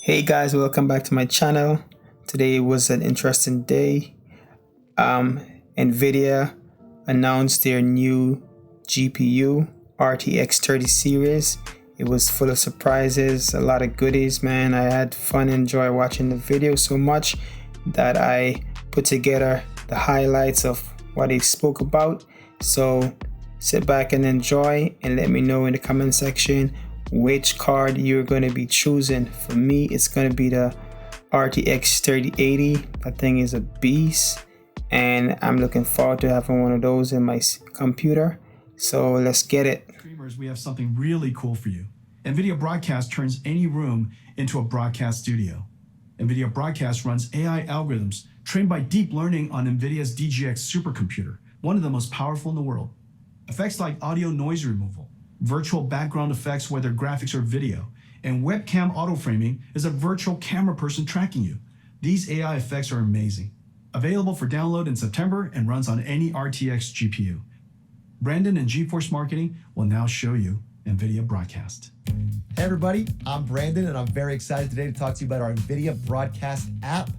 Hey guys, welcome back to my channel. Today was an interesting day. Nvidia announced their new GPU RTX 30 series. It was full of surprises, a lot of goodies, man. I had fun and enjoy watching the video so much that I put together the highlights of what they spoke about. So sit back and enjoy and let me know in the comment section which card you're going to be choosing. For me, it's going to be the RTX 3080. That thing is a beast and I'm looking forward to having one of those in my computer. So let's get it. Streamers, we have something really cool for you. Nvidia Broadcast turns any room into a broadcast studio. Nvidia Broadcast runs AI algorithms trained by deep learning on Nvidia's DGX supercomputer, one of the most powerful in the world. Effects like audio noise removal, virtual background effects whether graphics or video, and webcam auto-framing is a virtual camera person tracking you. These AI effects are amazing. Available for download in September and runs on any RTX GPU. Brandon and GeForce Marketing will now show you Nvidia Broadcast. Hey everybody, I'm Brandon and I'm very excited today to talk to you about our Nvidia Broadcast app.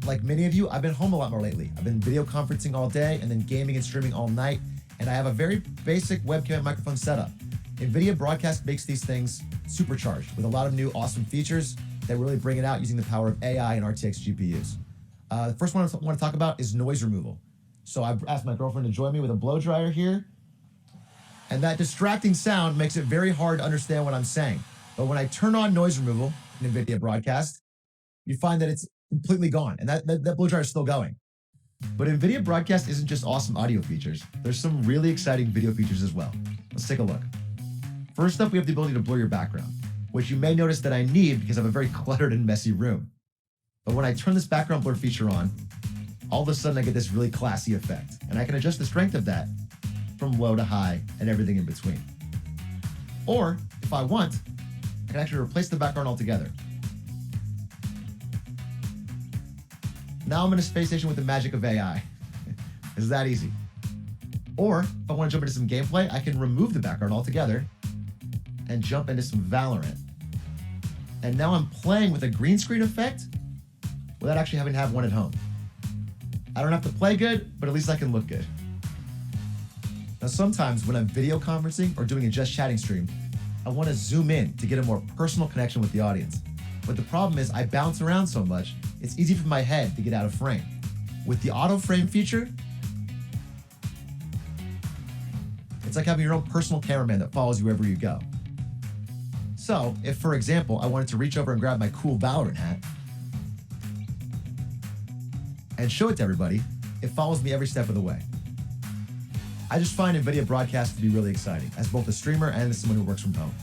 Like many of you, I've been home a lot more lately. I've been video conferencing all day and then gaming and streaming all night, and I have a very basic webcam and microphone setup. Nvidia Broadcast makes these things supercharged with a lot of new awesome features that really bring it out using the power of AI and RTX GPUs. The first one I want to talk about is noise removal. So I've asked my girlfriend to join me with a blow dryer here, and that distracting sound makes it very hard to understand what I'm saying. But when I turn on noise removal in Nvidia Broadcast, you find that it's completely gone, and that blow dryer is still going. But Nvidia Broadcast isn't just awesome audio features. There's some really exciting video features as well. Let's take a look. First up, we have the ability to blur your background, which you may notice that I need because I have a very cluttered and messy room. But when I turn this background blur feature on, all of a sudden I get this really classy effect, and I can adjust the strength of that from low to high and everything in between. Or, if I want, I can actually replace the background altogether. Now I'm in a space station with the magic of AI. It's that easy. Or, if I want to jump into some gameplay, I can remove the background altogether and jump into some Valorant. And now I'm playing with a green screen effect without actually having to have one at home. I don't have to play good, but at least I can look good. Now sometimes when I'm video conferencing or doing a just chatting stream, I want to zoom in to get a more personal connection with the audience. But the problem is I bounce around so much, it's easy for my head to get out of frame. With the auto frame feature, it's like having your own personal cameraman that follows you wherever you go. So if, for example, I wanted to reach over and grab my cool Valorant hat and show it to everybody, it follows me every step of the way. I just find Nvidia Broadcast to be really exciting as both a streamer and as someone who works from home.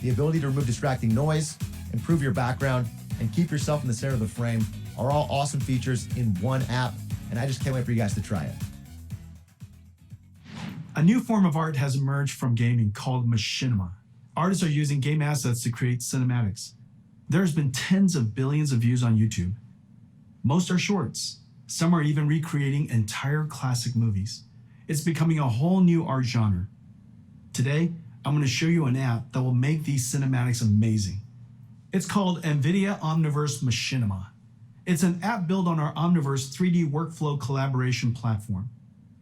The ability to remove distracting noise, improve your background, and keep yourself in the center of the frame are all awesome features in one app, and I just can't wait for you guys to try it. A new form of art has emerged from gaming called machinima. Artists are using game assets to create cinematics. There's been tens of billions of views on YouTube. Most are shorts. Some are even recreating entire classic movies. It's becoming a whole new art genre. Today, I'm going to show you an app that will make these cinematics amazing. It's called Nvidia Omniverse Machinima. It's an app built on our Omniverse 3D workflow collaboration platform.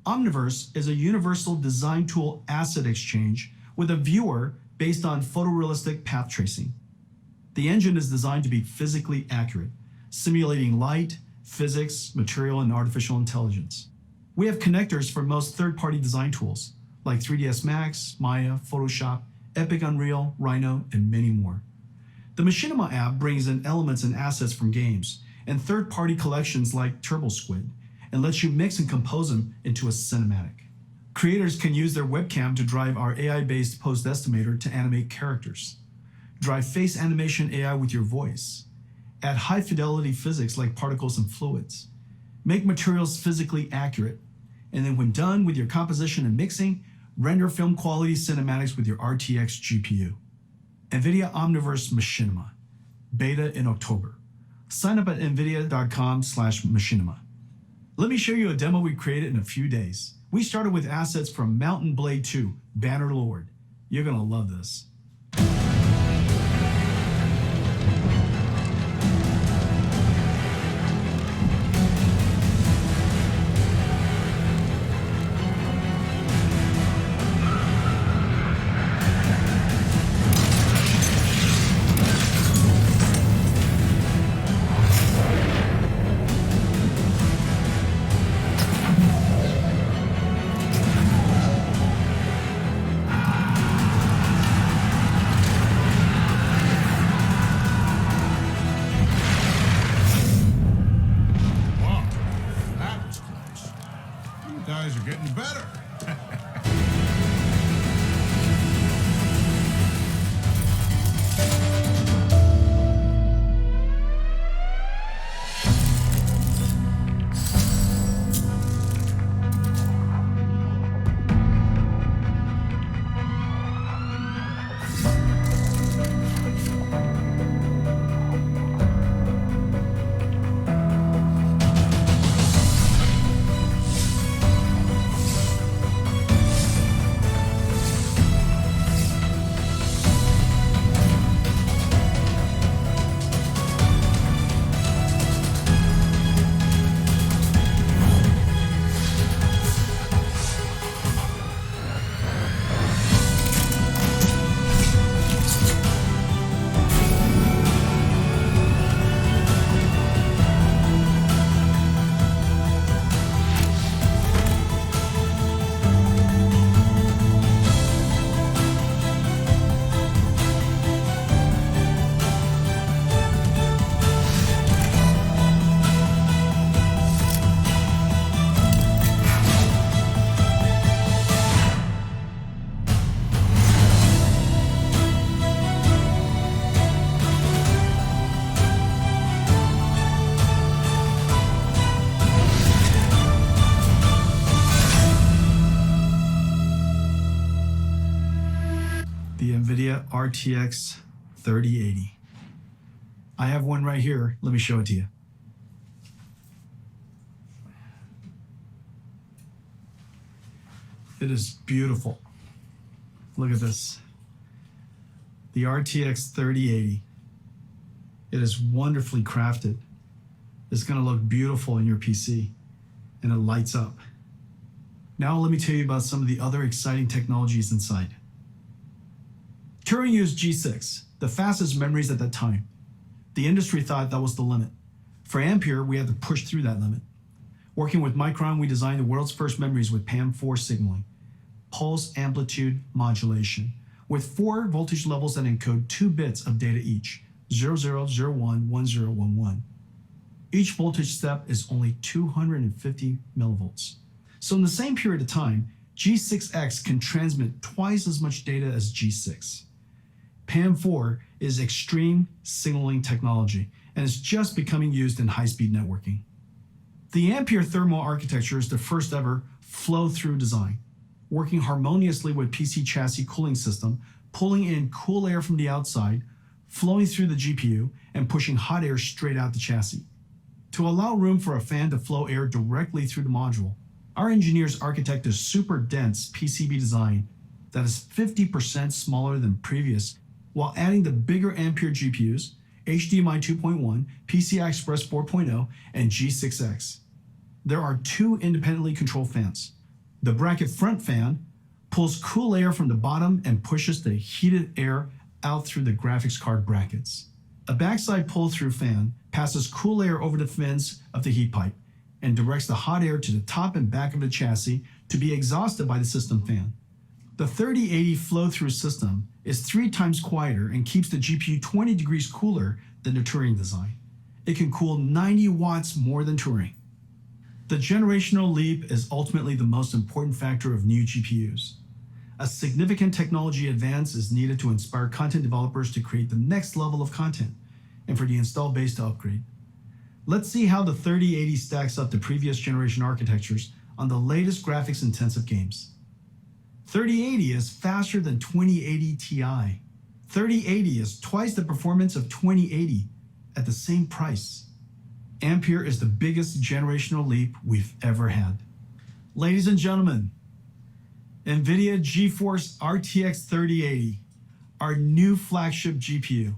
Omniverse is a universal design tool asset exchange with a viewer based on photorealistic path tracing. The engine is designed to be physically accurate, simulating light, physics, material, and artificial intelligence. We have connectors for most third-party design tools, like 3ds Max, Maya, Photoshop, Epic Unreal, Rhino, and many more. The Machinima app brings in elements and assets from games and third-party collections like TurboSquid and lets you mix and compose them into a cinematic. Creators can use their webcam to drive our AI-based post estimator to animate characters, drive face animation AI with your voice, add high-fidelity physics like particles and fluids, make materials physically accurate, and then when done with your composition and mixing, render film quality cinematics with your RTX GPU. Nvidia Omniverse Machinima, beta in October. Sign up at nvidia.com/machinima. Let me show you a demo we created in a few days. We started with assets from Mountain Blade 2, Banner Lord. You're gonna love this. Guys are getting better. The Nvidia RTX 3080. I have one right here. Let me show it to you. It is beautiful. Look at this. The RTX 3080. It is wonderfully crafted. It's going to look beautiful in your PC, and it lights up. Now let me tell you about some of the other exciting technologies inside. Turing used G6, the fastest memories at that time. The industry thought that was the limit. For Ampere, we had to push through that limit. Working with Micron, we designed the world's first memories with PAM4 signaling, pulse amplitude modulation, with 4 voltage levels that encode 2 bits of data each, 0001, 1011. Each voltage step is only 250 millivolts. So in the same period of time, G6X can transmit twice as much data as G6. PAM4 is extreme signaling technology and is just becoming used in high-speed networking. The Ampere thermal architecture is the first ever flow-through design, working harmoniously with PC chassis cooling system, pulling in cool air from the outside, flowing through the GPU, and pushing hot air straight out the chassis. To allow room for a fan to flow air directly through the module, our engineers architect a super dense PCB design that is 50% smaller than previous, while adding the bigger Ampere GPUs, HDMI 2.1, PCI Express 4.0, and G6X. There are 2 independently controlled fans. The bracket front fan pulls cool air from the bottom and pushes the heated air out through the graphics card brackets. A backside pull-through fan passes cool air over the fins of the heat pipe and directs the hot air to the top and back of the chassis to be exhausted by the system fan. The 3080 flow-through system is 3 times quieter and keeps the GPU 20 degrees cooler than the Turing design. It can cool 90 watts more than Turing. The generational leap is ultimately the most important factor of new GPUs. A significant technology advance is needed to inspire content developers to create the next level of content and for the install base to upgrade. Let's see how the 3080 stacks up to previous generation architectures on the latest graphics-intensive games. 3080 is faster than 2080 Ti. 3080 is twice the performance of 2080 at the same price. Ampere is the biggest generational leap we've ever had. Ladies and gentlemen, Nvidia GeForce RTX 3080, our new flagship GPU,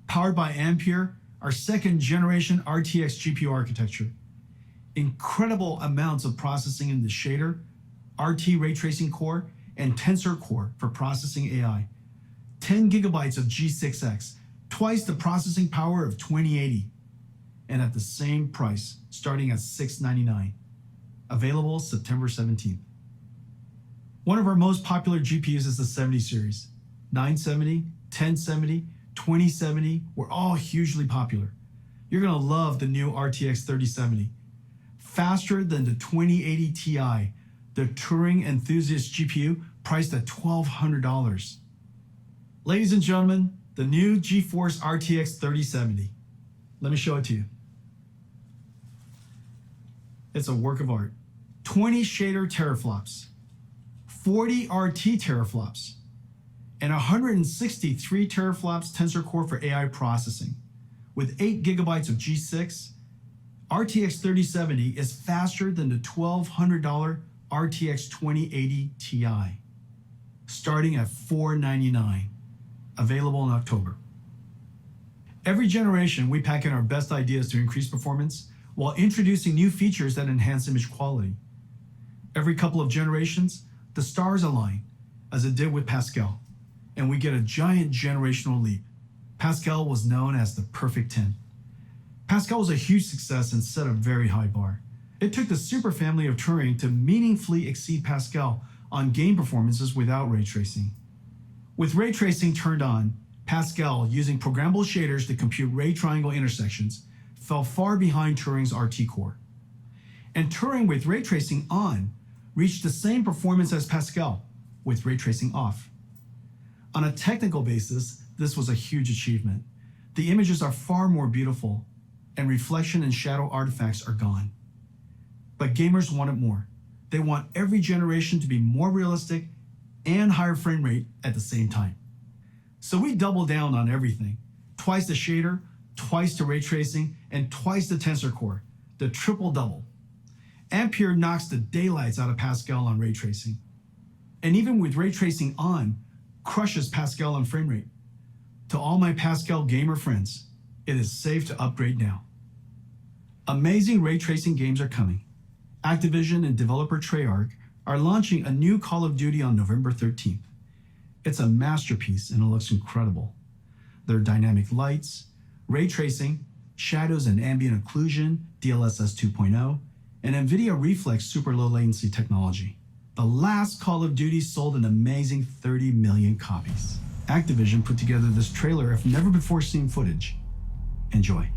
powered by Ampere, our second generation RTX GPU architecture. Incredible amounts of processing in the shader, RT ray tracing core, and Tensor core for processing AI. 10 gigabytes of G6X, twice the processing power of 2080, and at the same price, starting at $699. Available September 17th. One of our most popular GPUs is the 70 series. 970, 1070, 2070 were all hugely popular. You're gonna love the new RTX 3070. Faster than the 2080 Ti the Turing Enthusiast GPU priced at $1,200. Ladies and gentlemen, the new GeForce RTX 3070. Let me show it to you. It's a work of art. 20 shader teraflops, 40 RT teraflops, and 163 teraflops tensor core for AI processing. With 8 gigabytes of G6, RTX 3070 is faster than the $1,200 RTX 2080 Ti, starting at $499, available in October. Every generation, we pack in our best ideas to increase performance while introducing new features that enhance image quality. Every couple of generations, the stars align, as it did with Pascal, and we get a giant generational leap. Pascal was known as the perfect 10. Pascal was a huge success and set a very high bar. It took the super family of Turing to meaningfully exceed Pascal on game performances without ray tracing. With ray tracing turned on, Pascal, using programmable shaders to compute ray triangle intersections, fell far behind Turing's RT core. And Turing with ray tracing on reached the same performance as Pascal with ray tracing off. On a technical basis, this was a huge achievement. The images are far more beautiful, and reflection and shadow artifacts are gone. But gamers wanted more. They want every generation to be more realistic and higher frame rate at the same time. So we doubled down on everything. Twice the shader, twice the ray tracing, and twice the tensor core, the triple double. Ampere knocks the daylights out of Pascal on ray tracing. And even with ray tracing on, crushes Pascal on frame rate. To all my Pascal gamer friends, it is safe to upgrade now. Amazing ray tracing games are coming. Activision and developer Treyarch are launching a new Call of Duty on November 13th. It's a masterpiece and it looks incredible. There are dynamic lights, ray tracing, shadows and ambient occlusion, DLSS 2.0, and Nvidia Reflex super low latency technology. The last Call of Duty sold an amazing 30 million copies. Activision put together this trailer of never before seen footage. Enjoy.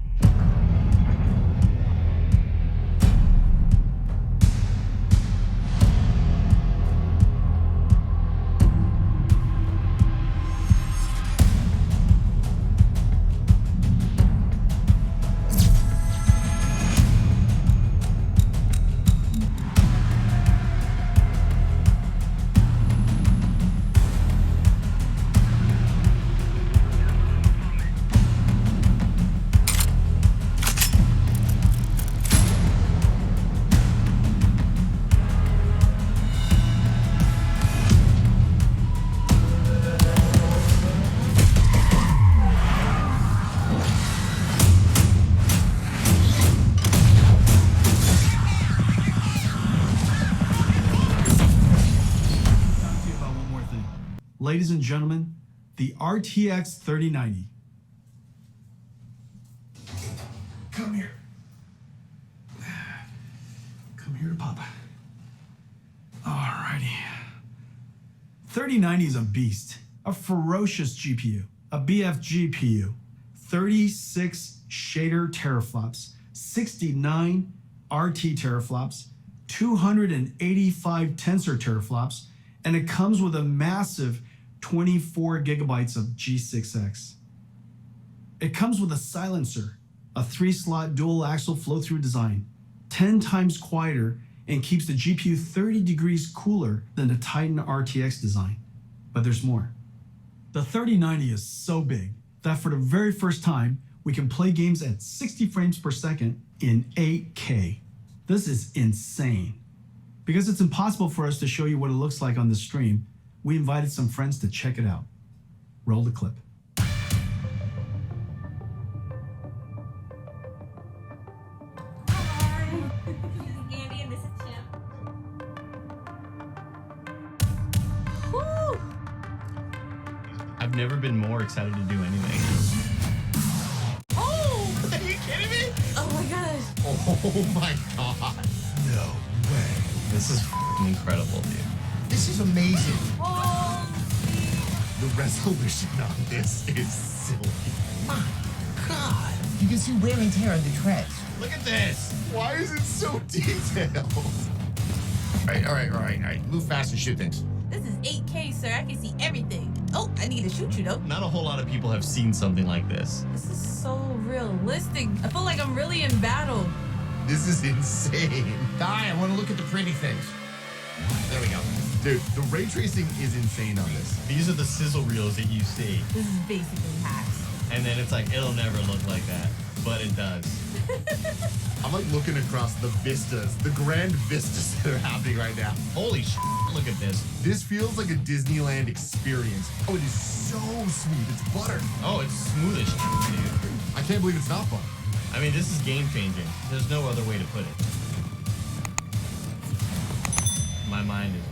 Ladies and gentlemen, the RTX 3090. Come here. Come here to Papa. Alrighty. 3090 is a beast, a ferocious GPU, a BF GPU, 36 shader teraflops, 69 RT teraflops, 285 tensor teraflops, and it comes with a massive 24 gigabytes of G6X. It comes with a silencer, a 3-slot dual axle flow-through design, 10 times quieter, and keeps the GPU 30 degrees cooler than the Titan RTX design. But there's more. The 3090 is so big that for the very first time, we can play games at 60 frames per second in 8K. This is insane. Because it's impossible for us to show you what it looks like on the stream, we invited some friends to check it out. Roll the clip. Hi, this is Andy and this is Tim. Woo! I've never been more excited to do anything. Oh! Are you kidding me? Oh my gosh. Oh my God. No way. This is f***ing incredible, dude. This is amazing. Oh, The resolution on this is silly. My God. You can see wear and tear on the treads. Look at this. Why is it so detailed? All right. Move fast and shoot things. This is 8K, sir. I can see everything. Oh, I need to shoot you, though. Not a whole lot of people have seen something like this. This is so realistic. I feel like I'm really in battle. This is insane. Die, I want to look at the pretty things. There we go. Dude, the ray tracing is insane on this. These are the sizzle reels that you see. This is basically hacks. And then it's like, it'll never look like that. But it does. I'm like looking across the vistas, the grand vistas that are happening right now. Holy shit, look at this. This feels like a Disneyland experience. Oh, it is so smooth. It's butter. Oh, it's smooth as shit, dude. I can't believe it's not butter. I mean, this is game changing. There's no other way to put it. My mind is